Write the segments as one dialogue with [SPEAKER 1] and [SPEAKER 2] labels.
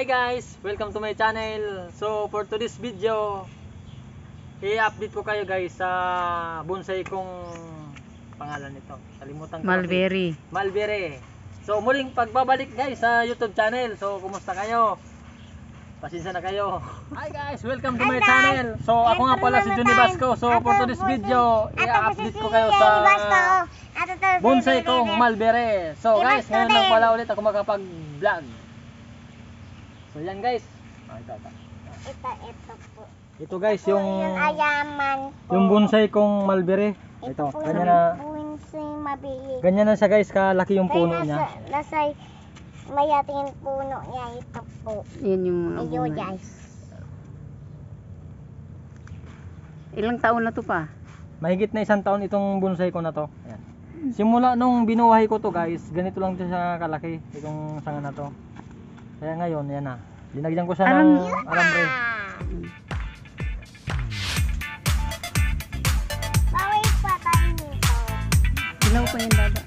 [SPEAKER 1] Hi guys! Welcome to my channel. So for today's video, i-update ko kayo guys sa bonsai kong pangalan nito. Kalimutan ko. Mulberry. So muling pagbabalik guys sa YouTube channel. So kumusta kayo? Pasensya na kayo. Hi guys! Welcome to my channel. So ako nga pala si Johnny Basco. So for today's video, i-update ko kayo sa bonsai kong mulberry. So guys, ngayon lang pala ulit ako makapag-vlog. So yan guys.
[SPEAKER 2] Ito po.
[SPEAKER 1] Ito guys yung
[SPEAKER 2] ayaman po.
[SPEAKER 1] yung bonsai kong mulberry. Ito.
[SPEAKER 2] po
[SPEAKER 1] Ganyan
[SPEAKER 2] yung
[SPEAKER 1] na.
[SPEAKER 2] bonsai mabilis.
[SPEAKER 1] Ganyan na siya guys, kalaki yung puno niya.
[SPEAKER 2] Nasa mayating puno niya ito po.
[SPEAKER 3] Yan yung mga
[SPEAKER 2] Ayun
[SPEAKER 3] bunga.
[SPEAKER 2] guys.
[SPEAKER 3] Ilang taon na to pa?
[SPEAKER 1] Mahigit na 1 taon itong bonsai ko na to. Ayan. Simula nung binuhay ko to guys, ganito lang siya kalaki, itong sanga na to. Kaya ngayon, yan na. Dinagyan ko siya ng alambre.
[SPEAKER 2] Bawal pa tayo nito.
[SPEAKER 3] Ilaw pa yung baba.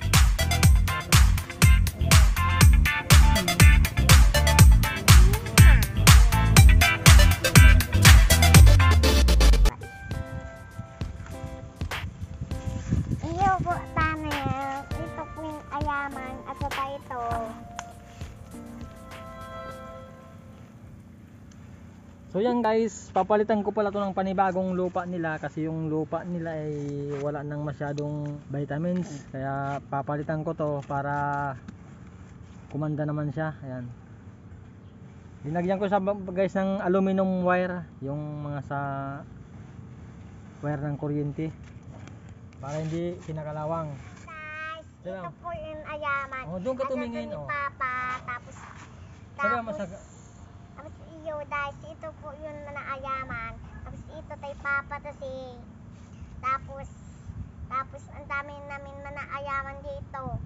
[SPEAKER 2] Iyo po tanay. Ito po yung ayaman at saka ito.
[SPEAKER 1] So yan guys, papalitan ko pala to ng panibagong lupa nila kasi yung lupa nila ay wala nang masyadong vitamins. Kaya papalitan ko to para kumanda naman siya. Ayan. Dinagyan ko sa guys ng aluminum wire, yung mga sa wire ng kuryente para hindi kinakalawang.
[SPEAKER 2] Guys, ito po yung ayaman.
[SPEAKER 1] Oh, doon ka tumingin,
[SPEAKER 2] Ito
[SPEAKER 1] oh.
[SPEAKER 2] ni Papa, tapos iyo guys, ito po yung ayaman. Tapos ito tay Papa to si. Tapos ang dami namin ayaman dito.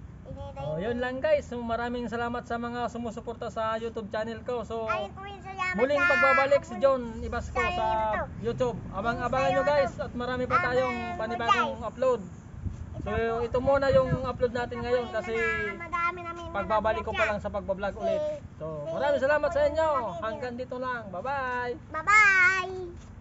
[SPEAKER 1] Oh, yun lang guys. So, maraming salamat sa mga sumusuporta sa YouTube channel ko. So,
[SPEAKER 2] Ayun po yung salamat
[SPEAKER 1] muling
[SPEAKER 2] sa
[SPEAKER 1] pagbabalik si John Ibasco
[SPEAKER 2] sa
[SPEAKER 1] sa YouTube. Abang-abangan nyo guys at marami pa tayong panibagong upload. So ito muna yung upload natin ngayon kasi
[SPEAKER 2] madami namin
[SPEAKER 1] pagbabalik ko pa lang sa pagbablog ulit. So maraming salamat sa inyo. Hanggang dito lang. Bye bye.
[SPEAKER 2] Bye-bye.